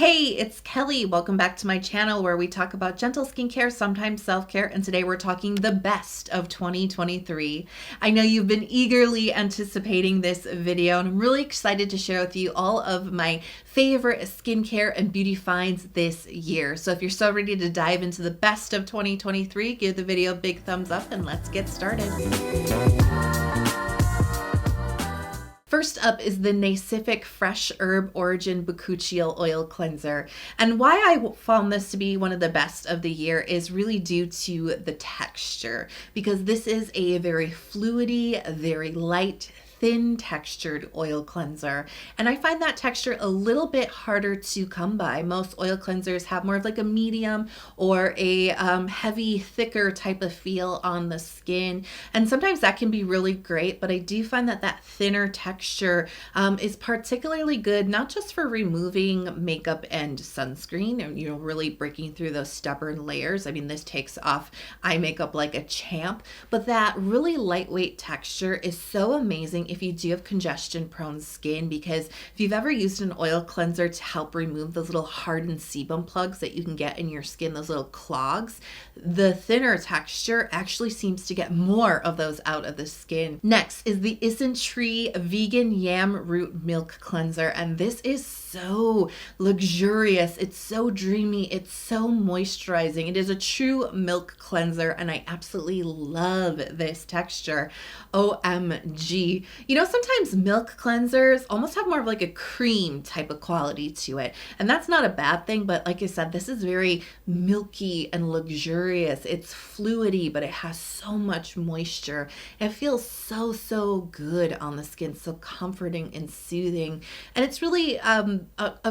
Hey, it's Kelly. Welcome back to my channel where we talk about gentle skincare, sometimes self-care, and today we're talking the best of 2023. I know you've been eagerly anticipating this video, and I'm really excited to share with you all of my favorite skincare and beauty finds this year. So if you're so ready to dive into the best of 2023, give the video a big thumbs up and let's get started. First up is the Nacific Fresh Herb Origin Bakuchiol Oil Cleanser. And why I found this to be one of the best of the year is really due to the texture, because this is a very fluidy, very light, thin textured oil cleanser, and I find that texture a little bit harder to come by. Most oil cleansers have more of like a medium or a heavy, thicker type of feel on the skin, and sometimes that can be really great, but I do find that that thinner texture is particularly good, not just for removing makeup and sunscreen and, you know, really breaking through those stubborn layers. I mean, this takes off eye makeup like a champ, but that really lightweight texture is so amazing if you do have congestion prone skin, because if you've ever used an oil cleanser to help remove those little hardened sebum plugs that you can get in your skin, those little clogs, the thinner texture actually seems to get more of those out of the skin. Next is the Isntree Vegan Yam Root Milk Cleanser, and this is so luxurious, it's so dreamy, it's so moisturizing. It is a true milk cleanser and I absolutely love this texture. OMG. You know, sometimes milk cleansers almost have more of like a cream type of quality to it, and that's not a bad thing, but like I said, this is very milky and luxurious. It's fluidy, but it has so much moisture. It feels so good on the skin, so comforting and soothing, and it's really a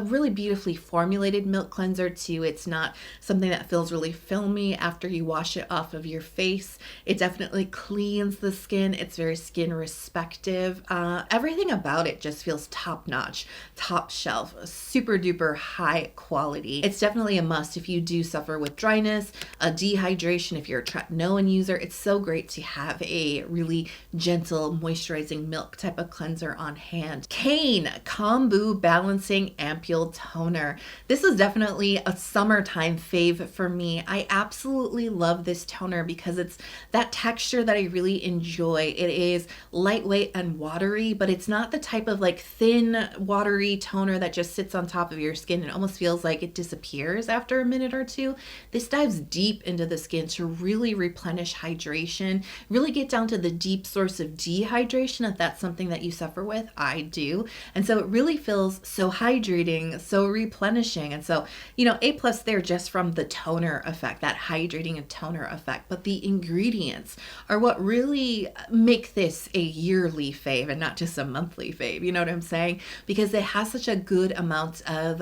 really beautifully formulated milk cleanser too. It's not something that feels really filmy after you wash it off of your face. It definitely cleans the skin. It's very skin respective. Everything about it just feels top notch, top shelf, super duper high quality. It's definitely a must if you do suffer with dryness, dehydration, if you're a tretinoin user. It's so great to have a really gentle moisturizing milk type of cleanser on hand. Kaine Kombu Balancing Ampoule Toner. This is definitely a summertime fave for me. I absolutely love this toner because it's that texture that I really enjoy. It is lightweight and watery, but it's not the type of like thin watery toner that just sits on top of your skin and almost feels like it disappears after a minute or two. This dives deep into the skin to really replenish hydration, really get down to the deep source of dehydration if that's something that you suffer with. I do. And so it really feels so hydrating, so replenishing. And so, you know, A+ there just from the toner effect, that hydrating and toner effect. But the ingredients are what really make this a yearly fave and not just a monthly fave. You know what I'm saying? Because it has such a good amount of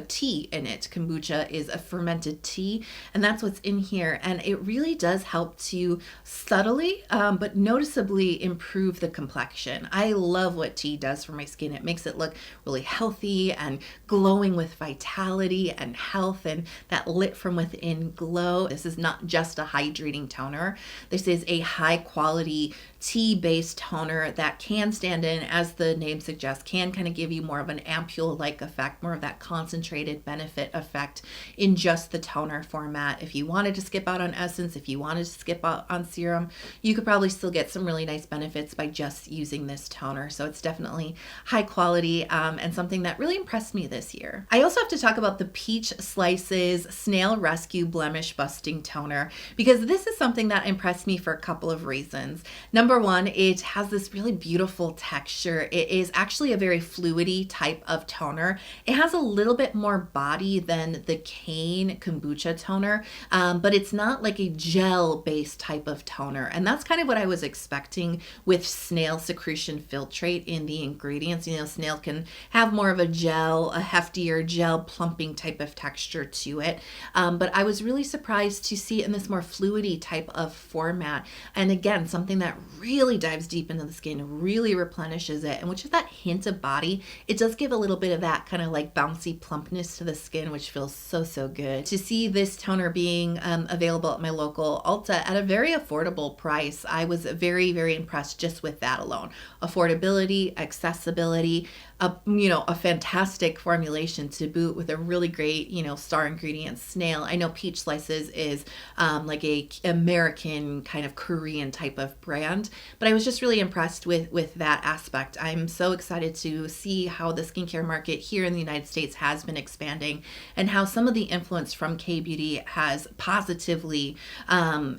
tea in it. Kombucha is a fermented tea, and that's what's in here. And it really does help to subtly but noticeably improve the complexion. I love what tea does for my skin. It makes it look really healthy and glowing with vitality and health and that lit from within glow. This is not just a hydrating toner. This is a high quality tea-based toner that can stand in, as the name suggests, can kind of give you more of an ampoule-like effect, more of that concentrated benefit effect in just the toner format. If you wanted to skip out on essence, if you wanted to skip out on serum, you could probably still get some really nice benefits by just using this toner. So it's definitely high quality and something that really impressed me this year. I also have to talk about the Peach Slices Snail Rescue Blemish Busting Toner, because this is something that impressed me for a couple of reasons. Number one, it has this really beautiful texture. It is actually a very fluidy type of toner. It has a little bit more body than the Kaine Kombucha toner, but it's not like a gel-based type of toner. And that's kind of what I was expecting with Snail secretion filtrate in the ingredients. You know, Snail can have more of a gel, a heftier gel plumping type of texture to it. But I was really surprised to see it in this more fluidy type of format. And again, something that really dives deep into the skin, skin, really replenishes it. And with just that hint of body, it does give a little bit of that kind of like bouncy plumpness to the skin, which feels so, so good. To see this toner being available at my local Ulta at a very affordable price, I was very, very impressed just with that alone. Affordability, accessibility, a fantastic formulation to boot with a really great, star ingredient, Snail. I know Peach Slices is like a American kind of Korean type of brand, but I was just really impressed with that aspect. I'm so excited to see how the skincare market here in the United States has been expanding, and how some of the influence from K-beauty has positively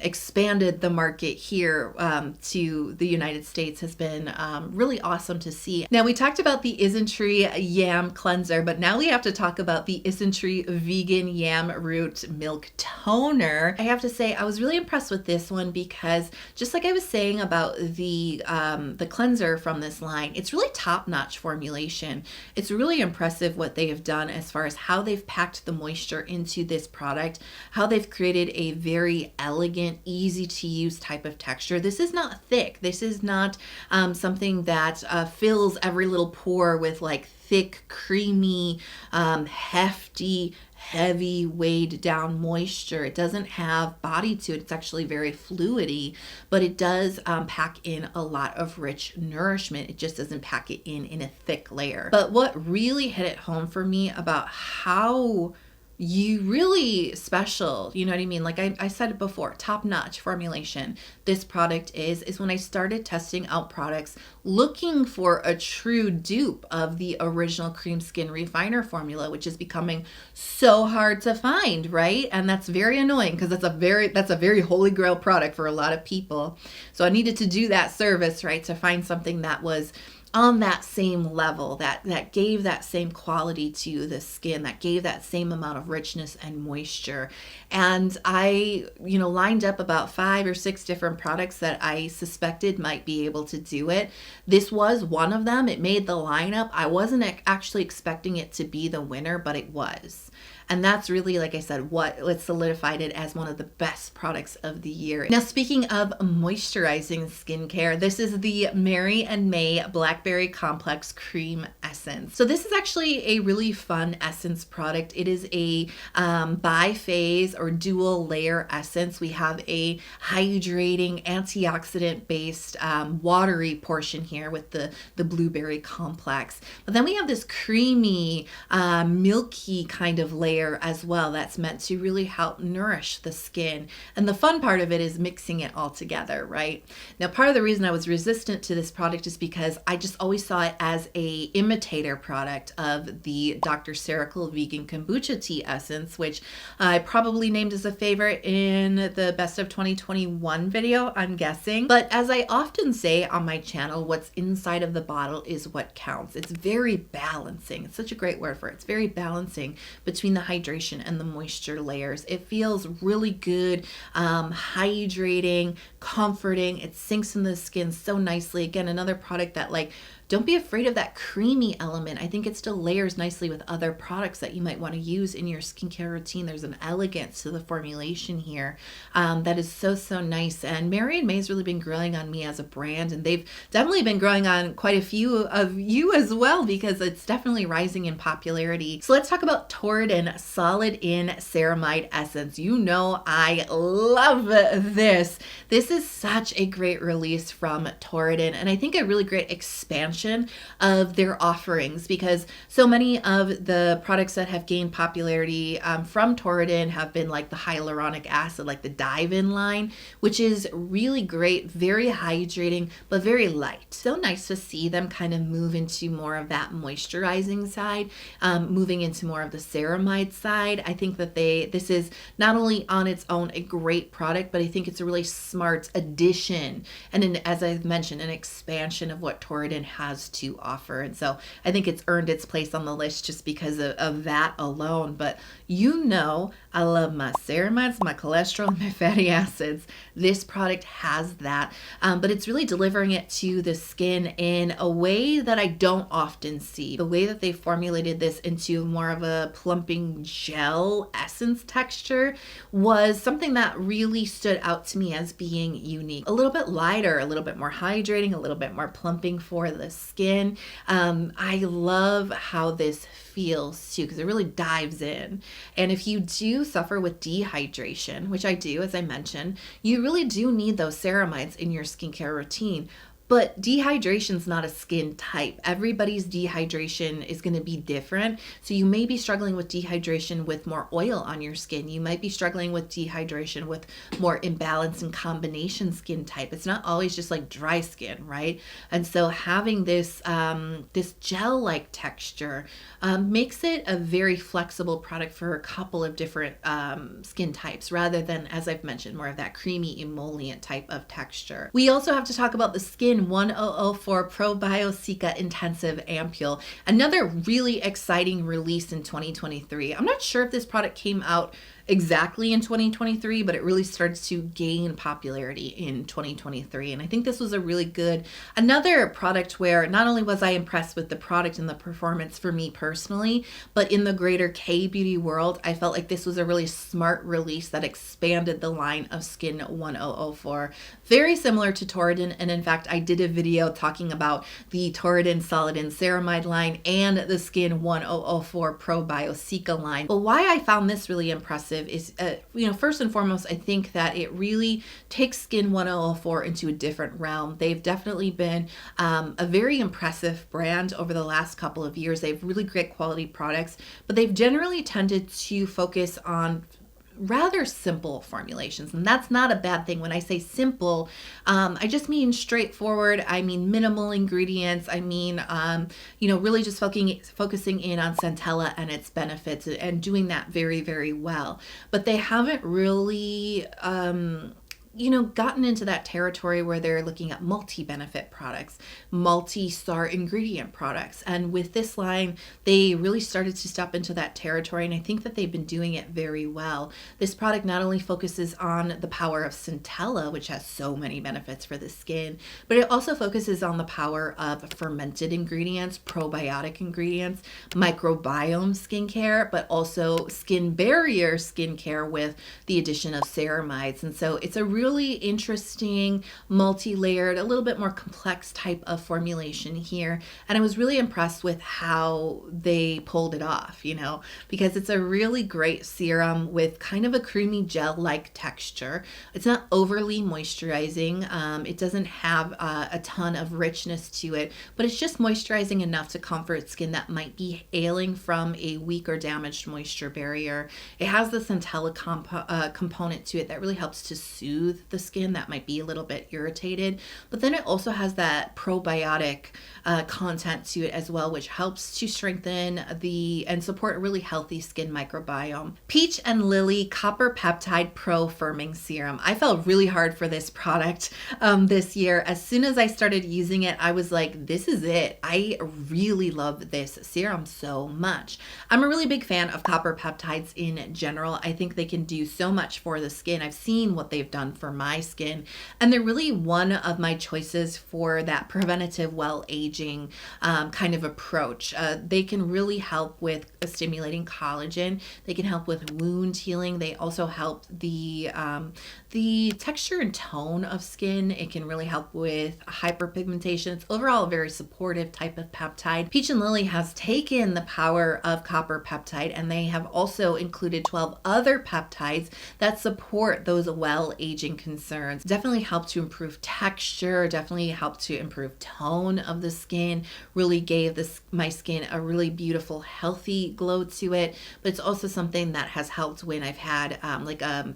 expanded the market here to the United States. Has been really awesome to see. Now, we talked about the Isntree Yam Cleanser, but now we have to talk about the Isntree Vegan Yam Root Milk Toner. I have to say, I was really impressed with this one because just like I was saying about the cleanser from this line, it's really top-notch formulation. It's really impressive what they have done as far as how they've packed the moisture into this product, how they've created a very elegant, easy to use type of texture. This is not thick. This is not something that fills every little pore with like thick, creamy, hefty, heavy, weighed down moisture. It doesn't have body to it. It's actually very fluidy, but it does pack in a lot of rich nourishment. It just doesn't pack it in a thick layer. But what really hit it home for me about how really special, you know what I mean? Like I said it before, top-notch formulation this product is when I started testing out products looking for a true dupe of the original Cream Skin Refiner formula, which is becoming so hard to find, right? And that's very annoying because that's a very holy grail product for a lot of people. So I needed to do that service, right, to find something that was on that same level, that gave that same quality to the skin, that gave that same amount of richness and moisture. And I, lined up about 5 or 6 different products that I suspected might be able to do it. This was one of them. It made the lineup. I wasn't actually expecting it to be the winner, but it was. And that's really, like I said, what solidified it as one of the best products of the year. Now, speaking of moisturizing skincare, this is the Mary and May Blackberry Complex Cream Essence. So this is actually a really fun essence product. It is a biphase or dual layer essence. We have a hydrating, antioxidant-based, watery portion here with the blueberry complex. But then we have this creamy, milky kind of layer as well that's meant to really help nourish the skin. And the fun part of it is mixing it all together, right? Now, part of the reason I was resistant to this product is because I just always saw it as a imitator product of the Dr. Ceramide Vegan Kombucha Tea Essence, which I probably named as a favorite in the Best of 2021 video, I'm guessing. But as I often say on my channel, what's inside of the bottle is what counts. It's very balancing. It's such a great word for it. It's very balancing between the hydration and the moisture layers. It feels really good, hydrating, comforting. It sinks in the skin so nicely. Again, another product that don't be afraid of that creamy element. I think it still layers nicely with other products that you might want to use in your skincare routine. There's an elegance to the formulation here that is so, so nice. And Mary and May's really been growing on me as a brand, and they've definitely been growing on quite a few of you as well, because it's definitely rising in popularity. So let's talk about Torriden Solid In Ceramide Essence. You know I love this. This is such a great release from Torriden, and I think a really great expansion of their offerings, because so many of the products that have gained popularity from Torriden have been like the hyaluronic acid, like the Dive-In line, which is really great, very hydrating, but very light. So nice to see them kind of move into more of that moisturizing side, moving into more of the ceramide side. I think that this is not only on its own a great product, but I think it's a really smart addition, and as I've mentioned, an expansion of what Torriden has has to offer. And so I think it's earned its place on the list just because of that alone. But you know, I love my ceramides, my cholesterol, and my fatty acids. This product has that, but it's really delivering it to the skin in a way that I don't often see. The way that they formulated this into more of a plumping gel essence texture was something that really stood out to me as being unique. A little bit lighter, a little bit more hydrating, a little bit more plumping for the skin. I love how this feels too, because it really dives in. And if you do suffer with dehydration, which I do, as I mentioned, you really do need those ceramides in your skincare routine. But dehydration is not a skin type. Everybody's dehydration is going to be different. So you may be struggling with dehydration with more oil on your skin. You might be struggling with dehydration with more imbalance and combination skin type. It's not always just like dry skin, right? And so having this this gel-like texture makes it a very flexible product for a couple of different skin types, rather than, as I've mentioned, more of that creamy emollient type of texture. We also have to talk about the Skin 1004 Probio-Cica Intensive Ampoule, another really exciting release in 2023. I'm not sure if this product came out exactly in 2023, but it really starts to gain popularity in 2023. And I think this was a really good, another product where not only was I impressed with the product and the performance for me personally, but in the greater K-beauty world, I felt like this was a really smart release that expanded the line of Skin 1004. Very similar to Torriden. And in fact, I did a video talking about the Torriden Solid-In Ceramide line and the Skin 1004 Probio-Cica line. But why I found this really impressive is, first and foremost, I think that it really takes Skin 1004 into a different realm. They've definitely been a very impressive brand over the last couple of years. They have really great quality products, but they've generally tended to focus on rather simple formulations, and that's not a bad thing. When I say simple, I just mean straightforward. I mean minimal ingredients. I mean really just focusing in on centella and its benefits, and doing that very, very well. But they haven't really gotten into that territory where they're looking at multi-benefit products, multi-star ingredient products. And with this line, they really started to step into that territory, and I think that they've been doing it very well. This product not only focuses on the power of centella, which has so many benefits for the skin, but it also focuses on the power of fermented ingredients, probiotic ingredients, microbiome skincare, but also skin barrier skincare with the addition of ceramides. And so it's a really interesting, multi-layered, a little bit more complex type of formulation here. And I was really impressed with how they pulled it off, because it's a really great serum with kind of a creamy gel-like texture. It's not overly moisturizing. It doesn't have a ton of richness to it, but it's just moisturizing enough to comfort skin that might be ailing from a weak or damaged moisture barrier. It has the centella component to it that really helps to soothe the skin that might be a little bit irritated, but then it also has that probiotic content to it as well, which helps to strengthen and support a really healthy skin microbiome. Peach and Lily Copper Peptide Pro Firming Serum. I felt really hard for this product this year. As soon as I started using it, I was like, this is it. I really love this serum so much. I'm a really big fan of copper peptides in general. I think they can do so much for the skin. I've seen what they've done for my skin, and they're really one of my choices for that preventative well-aging kind of approach. They can really help with stimulating collagen. They can help with wound healing. They also help the texture and tone of skin. It can really help with hyperpigmentation. It's overall a very supportive type of peptide. Peach and Lily has taken the power of copper peptide, and they have also included 12 other peptides that support those well-aging concerns. Definitely help to improve texture, definitely help to improve tone of the skin, really gave my skin a really beautiful, healthy glow to it. But it's also something that has helped when I've had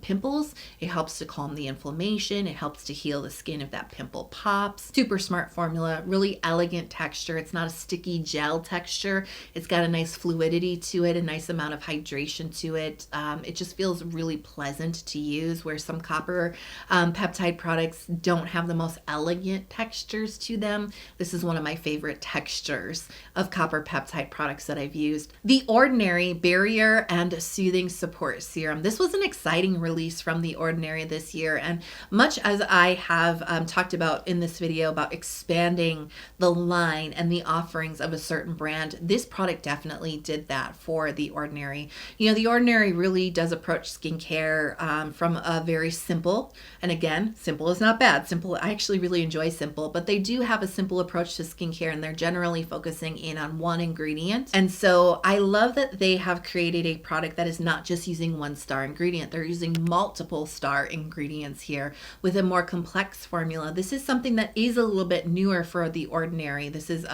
pimples. It helps to calm the inflammation. It helps to heal the skin if that pimple pops. Super smart formula, really elegant texture. It's not a sticky gel texture. It's got a nice fluidity to it, a nice amount of hydration to it. It just feels really pleasant to use, where some copper peptide products don't have the most elegant textures to them. This is one of my favorite textures of copper peptide products that I've used. The Ordinary Barrier and Soothing Support Serum. This was an exciting release from The Ordinary this year, and much as I have talked about in this video about expanding the line and the offerings of a certain brand, this product definitely did that for The Ordinary. You know, The Ordinary really does approach skincare from a very simple, and again, simple is not bad. Simple, I actually really enjoy simple, but they do have a simple approach to skincare, and they're generally focusing in on one ingredient. And so I love that they have created a product that is not just using one star ingredient. They're using multiple star ingredients here with a more complex formula. This is something that is a little bit newer for The Ordinary. This is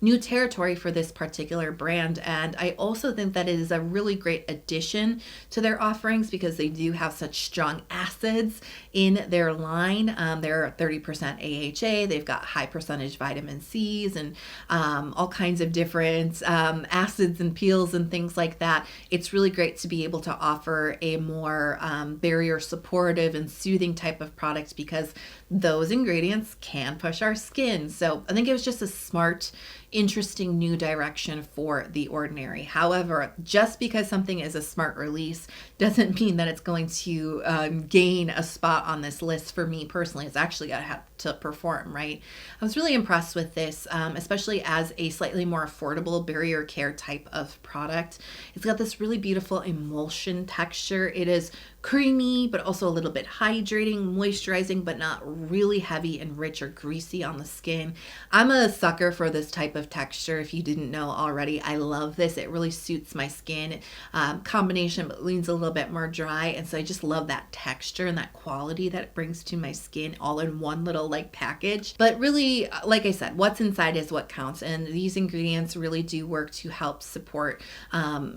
new territory for this particular brand, and I also think that it is a really great addition to their offerings because they do have such strong acids in their line. They're 30% AHA. They've got high percentage vitamin C's and all kinds of different acids and peels and things like that. It's really great to be able to offer a more barrier supportive and soothing type of product because those ingredients can push our skin. So I think it was just a smart, interesting new direction for The Ordinary. However, just because something is a smart release doesn't mean that it's going to gain a spot on this list for me personally. It's actually got to have to perform, right? I was really impressed with this, especially as a slightly more affordable barrier care type of product. It's got this really beautiful emulsion texture. It is creamy, but also a little bit hydrating, moisturizing, but not really heavy and rich or greasy on the skin. I'm a sucker for this type of texture. If you didn't know already, I love this. It really suits my skin combination, but leans a little bit more dry. And so I just love that texture and that quality that it brings to my skin all in one little like package. But really, like I said, what's inside is what counts. And these ingredients really do work to help support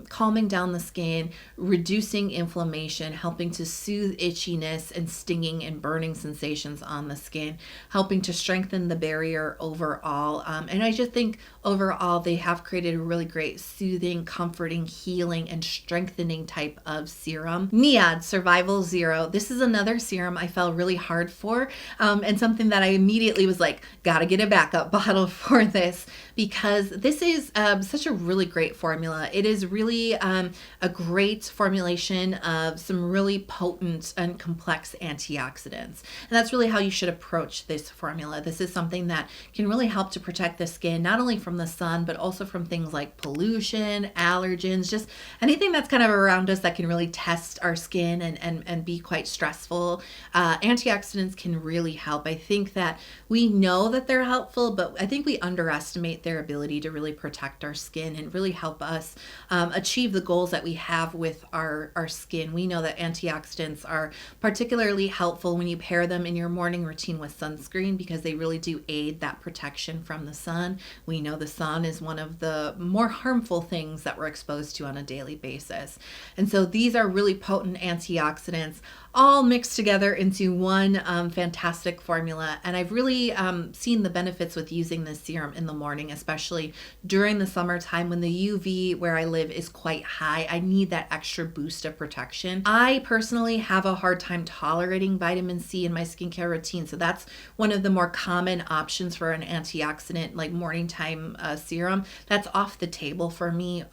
calming down the skin, reducing inflammation, helping to soothe itchiness and stinging and burning sensations on the skin, helping to strengthen the barrier overall. And I just think overall they have created a really great soothing, comforting, healing, and strengthening type of serum. NIOD Survival Zero. This is another serum I fell really hard for, and something that I immediately was like, gotta get a backup bottle for this because this is such a really great formula. It is really a great formulation of some really potent and complex antioxidants. And that's really how you should approach this formula. This is something that can really help to protect the skin, not only from the sun, but also from things like pollution, allergens, just anything that's kind of around us that can really test our skin and be quite stressful. Antioxidants can really help. I think that we know that they're helpful, but I think we underestimate their ability to really protect our skin and really help us achieve the goals that we have with our skin. We know that antioxidants are particularly helpful when you pair them in your morning routine with sunscreen because they really do aid that protection from the sun. We know the sun is one of the more harmful things that we're exposed to on a daily basis. And so these are really potent antioxidants all mixed together into one fantastic formula. And I've really seen the benefits with using this serum in the morning, especially during the summertime when the UV where I live is quite high. I need that extra boost of protection. I personally have a hard time tolerating vitamin C in my skincare routine. So that's one of the more common options for an antioxidant like morning time serum. That's off the table for me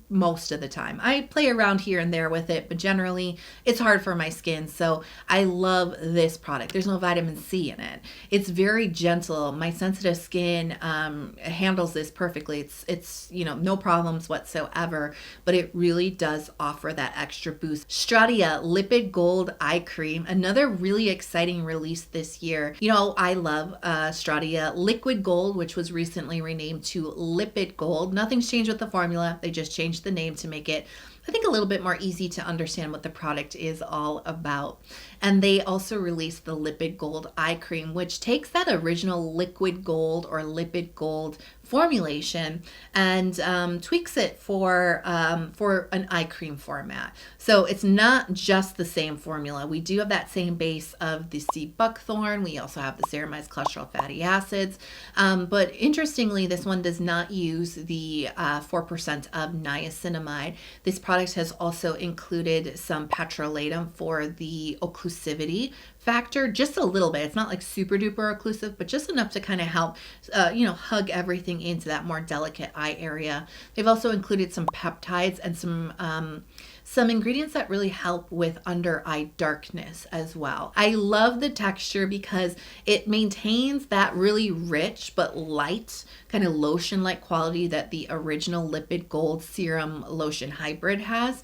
most of the time. I play around here and there with it, but generally it's hard for my skin. So I love this product. There's no vitamin C in it. It's very gentle. My sensitive skin handles this perfectly. It's no problems whatsoever, but it really does offer that extra boost. Stratia Lipid Gold Eye Cream, another really exciting release this year. I love Stratia Liquid Gold, which was recently renamed to Lipid Gold. Nothing's changed with the formula. They just changed the name to make it, I think, a little bit more easy to understand what the product is all about. And they also released the Lipid Gold Eye Cream, which takes that original liquid gold or lipid gold formulation and tweaks it for an eye cream format. So it's not just the same formula. We do have that same base of the sea buckthorn. We also have the ceramized cholesterol fatty acids. But interestingly, this one does not use the 4% of niacinamide. This product has also included some petrolatum for the occlusion occlusivity factor, just a little bit. It's not like super duper occlusive, but just enough to kind of help, hug everything into that more delicate eye area. They've also included some peptides and some ingredients that really help with under eye darkness as well. I love the texture because it maintains that really rich but light kind of lotion-like quality that the original Lipid Gold Serum Lotion Hybrid has.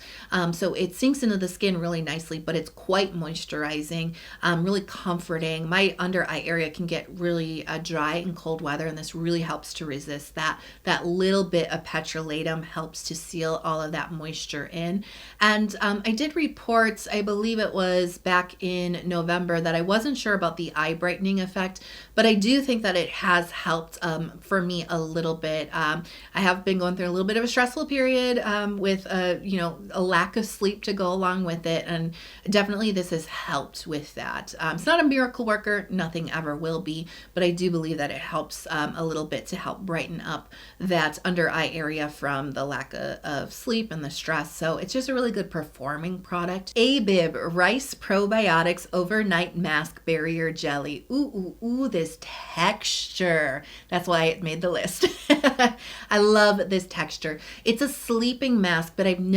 So it sinks into the skin really nicely, but it's quite moisturizing, really comforting. My under eye area can get really dry in cold weather, and this really helps to resist that. That little bit of petrolatum helps to seal all of that moisture in. And I did report, I believe it was back in November, that I wasn't sure about the eye brightening effect, but I do think that it has helped for me a little bit. I have been going through a little bit of a stressful period with a lack of sleep to go along with it, and definitely this has helped with that. It's not a miracle worker, nothing ever will be, but I do believe that it helps a little bit to help brighten up that under eye area from the lack of sleep and the stress. So it's just a really good performing product. Abib Rice Probiotics Overnight Mask Barrier Jelly. Ooh, this texture. That's why it made the list. I love this texture. It's a sleeping mask, but I don't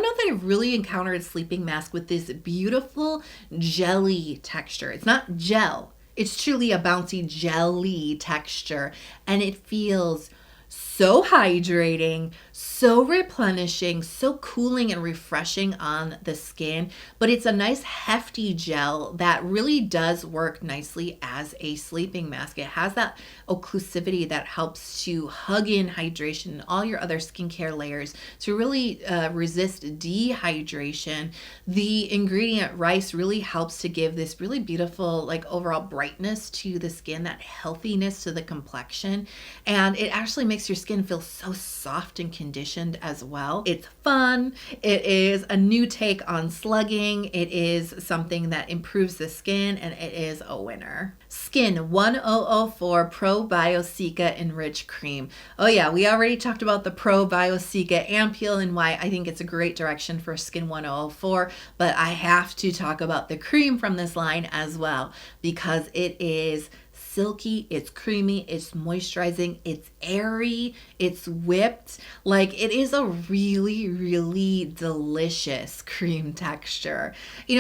know that I've really encountered a sleeping mask with this beautiful jelly texture. It's not gel. It's truly a bouncy jelly texture, and it feels so hydrating, so replenishing, so cooling and refreshing on the skin, but it's a nice hefty gel that really does work nicely as a sleeping mask. It has that occlusivity that helps to hug in hydration and all your other skincare layers to really resist dehydration. The ingredient rice really helps to give this really beautiful, like, overall brightness to the skin, that healthiness to the complexion, and it actually makes your skin feel so soft and conditioned as well. It's fun. It is a new take on slugging. It is something that improves the skin, and it is a winner. Skin 1004 Probio-Cica Enrich Cream. Oh yeah, we already talked about the Probio-Cica Ampoule and why I think it's a great direction for Skin 1004, but I have to talk about the cream from this line as well, because it is silky, it's creamy, it's moisturizing, it's airy, it's whipped. Like, it is a really, really delicious cream texture.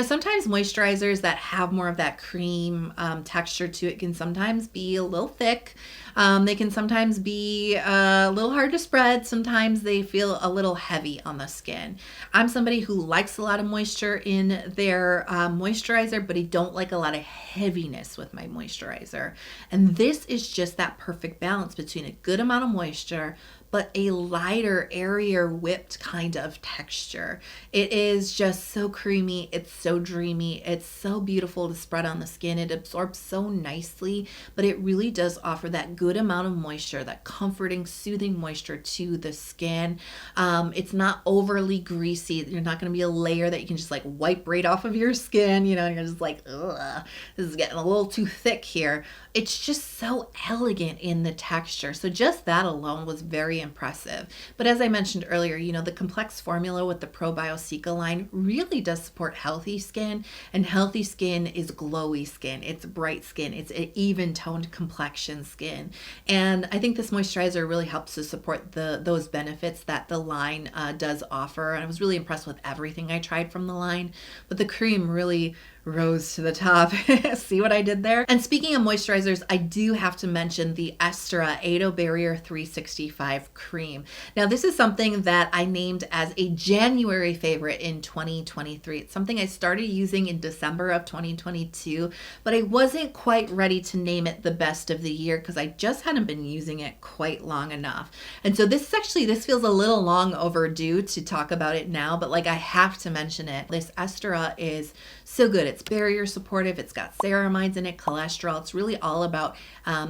Sometimes moisturizers that have more of that cream texture to it can sometimes be a little thick. They can sometimes be a little hard to spread. Sometimes they feel a little heavy on the skin. I'm somebody who likes a lot of moisture in their moisturizer, but I don't like a lot of heaviness with my moisturizer. And this is just that perfect balance between a good amount of moisture but a lighter, airier, whipped kind of texture. It is just so creamy. It's so dreamy. It's so beautiful to spread on the skin. It absorbs so nicely, but it really does offer that good amount of moisture, that comforting, soothing moisture to the skin. It's not overly greasy. You're not going to be a layer that you can just like wipe right off of your skin, and you're just like, ugh, this is getting a little too thick here. It's just so elegant in the texture. So just that alone was very impressive. But as I mentioned earlier, the complex formula with the Probio-Cica line really does support healthy skin, and healthy skin is glowy skin. It's bright skin. It's an even toned complexion skin. And I think this moisturizer really helps to support those benefits that the line does offer. And I was really impressed with everything I tried from the line, but the cream really rose to the top. See what I did there? And speaking of moisturizers, I do have to mention the Aestura 8O Barrier 365 cream. Now, this is something that I named as a January favorite in 2023. It's something I started using in December of 2022, but I wasn't quite ready to name it the best of the year because I just hadn't been using it quite long enough. And so this feels a little long overdue to talk about it now, but I have to mention it. This Aestura is so good. It's barrier supportive. It's got ceramides in it, cholesterol. It's really all about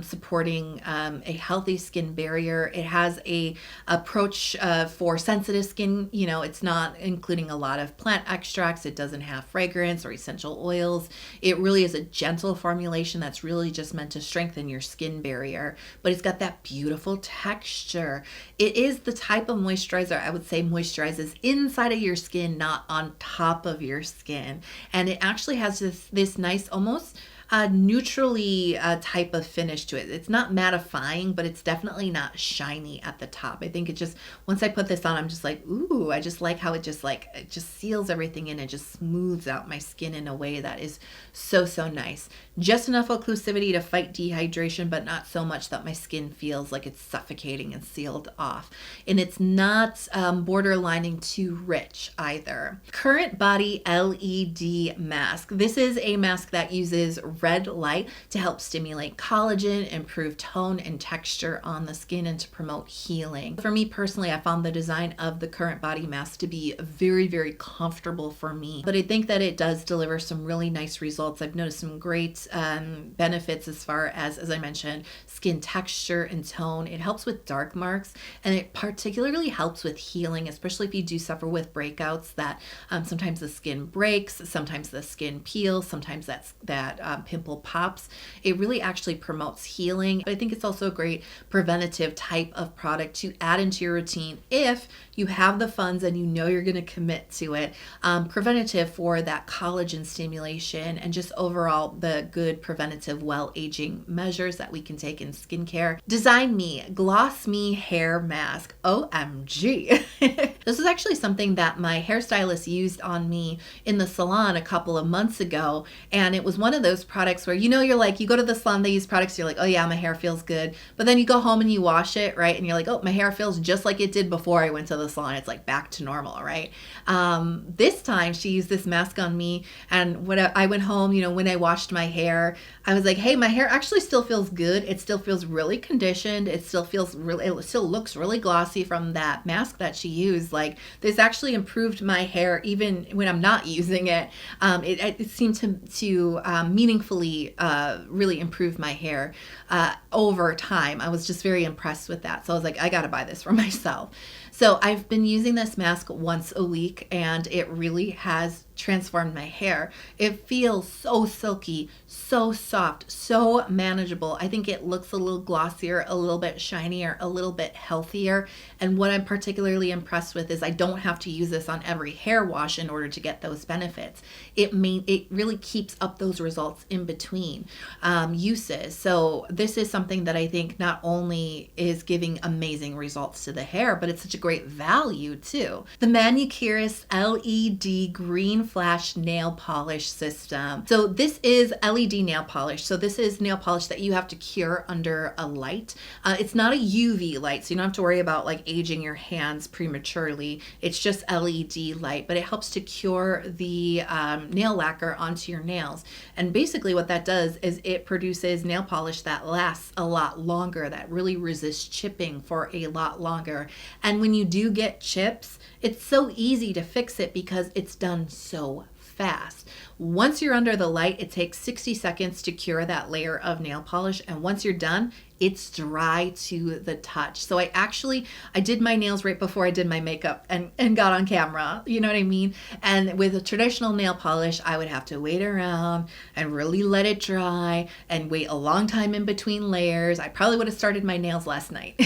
supporting a healthy skin barrier. It has a approach for sensitive skin. You know, it's not including a lot of plant extracts. It doesn't have fragrance or essential oils. It really is a gentle formulation that's really just meant to strengthen your skin barrier, but it's got that beautiful texture. It is the type of moisturizer I would say moisturizes inside of your skin, not on top of your skin. And it actually has this nice, almost neutrally type of finish to it. It's not mattifying, but it's definitely not shiny at the top. I think it just, once I put this on, I'm just like, ooh, I just like how it just seals everything in and just smooths out my skin in a way that is so, so nice. Just enough occlusivity to fight dehydration, but not so much that my skin feels like it's suffocating and sealed off. And it's not borderlining too rich either. CurrentBody LED Mask. This is a mask that uses red light to help stimulate collagen, improve tone and texture on the skin, and to promote healing. For me personally, I found the design of the CurrentBody mask to be very, very comfortable for me, but I think that it does deliver some really nice results. I've noticed some great benefits as far as I mentioned, skin texture and tone. It helps with dark marks, and it particularly helps with healing, especially if you do suffer with breakouts that sometimes the skin breaks, sometimes the skin peels, sometimes that pimple pops. It really actually promotes healing. But I think it's also a great preventative type of product to add into your routine if you have the funds and you know you're going to commit to it. Preventative for that collagen stimulation and just overall the good preventative well aging measures that we can take in skincare. DesignMe Gloss Me Hair Mask. OMG. This is actually something that my hairstylist used on me in the salon a couple of months ago, and it was one of those products where, you know, you're like, you go to the salon, they use products, you're like, oh yeah, my hair feels good, but then you go home and you wash it, right, and you're like, oh, my hair feels just like it did before I went to the salon. It's like back to normal, right? This time she used this mask on me, and when I went home, you know, when I washed my hair, I was like, hey, my hair actually still feels good. It still feels really conditioned. It still looks really glossy from that mask that she used. Like, this actually improved my hair even when I'm not using it. It seemed to meaningfully really improve my hair over time. I was just very impressed with that. So I was like, I gotta buy this for myself. So I've been using this mask once a week, and it really has transformed my hair. It feels so silky, so soft, so manageable. I think it looks a little glossier, a little bit shinier, a little bit healthier. And what I'm particularly impressed with is I don't have to use this on every hair wash in order to get those benefits. It really keeps up those results in between uses. So this is something that I think not only is giving amazing results to the hair, but it's such a great value too. The Manucurist LED Green Flash Nail Polish System. So this is LED nail polish. So this is nail polish that you have to cure under a light. It's not a UV light, so you don't have to worry about like aging your hands prematurely. It's just LED light, but it helps to cure the nail lacquer onto your nails. And basically what that does is it produces nail polish that lasts a lot longer, that really resists chipping for a lot longer. And when you do get chips, it's so easy to fix it because it's done so fast. Once you're under the light, it takes 60 seconds to cure that layer of nail polish. And once you're done, it's dry to the touch. So I did my nails right before I did my makeup and got on camera, you know what I mean? And with a traditional nail polish, I would have to wait around and really let it dry and wait a long time in between layers. I probably would have started my nails last night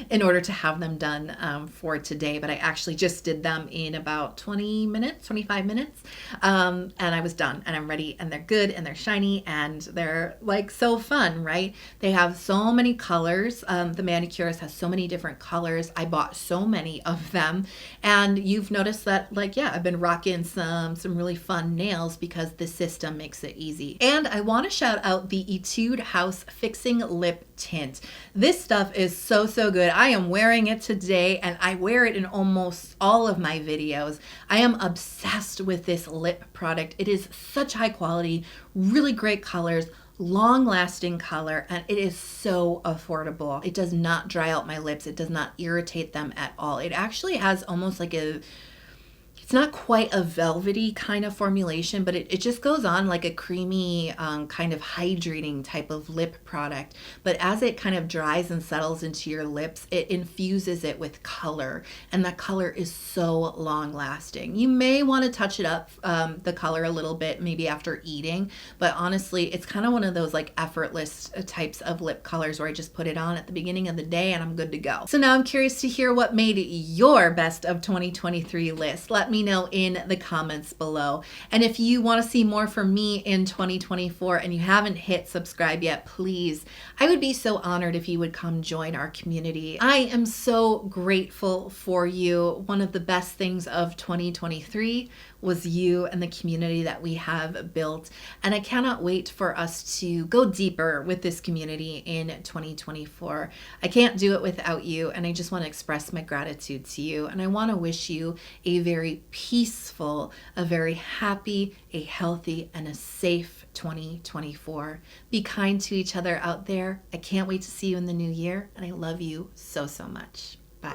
in order to have them done for today, but I actually just did them in about 20 minutes, 25 minutes. And I was done and I'm ready, and they're good and they're shiny and they're like so fun, right? They have so many colors. The Manucurist has so many different colors. I bought so many of them, and you've noticed that, like, yeah, I've been rocking some really fun nails because the system makes it easy. And I want to shout out the Etude House Fixing Lip Tint. This stuff is so good. I am wearing it today, and I wear it in almost all of my videos. I am obsessed with this lip product. It is such high quality, really great colors, long-lasting color, and it is so affordable. It does not dry out my lips. It does not irritate them at all. It actually has almost like It's not quite a velvety kind of formulation, but it just goes on like a creamy kind of hydrating type of lip product. But as it kind of dries and settles into your lips, it infuses it with color, and that color is so long lasting. You may want to touch it up, the color a little bit, maybe after eating, but honestly, it's kind of one of those like effortless types of lip colors where I just put it on at the beginning of the day and I'm good to go. So now I'm curious to hear what made your best of 2023 list. Let me know in the comments below. And if you want to see more from me in 2024 and you haven't hit subscribe yet, please, I would be so honored if you would come join our community. I am so grateful for you. One of the best things of 2023 was you and the community that we have built. And I cannot wait for us to go deeper with this community in 2024. I can't do it without you, and I just want to express my gratitude to you. And I want to wish you a very peaceful, a very happy, a healthy, and a safe 2024. Be kind to each other out there. I can't wait to see you in the new year, and I love you so, so much. Bye.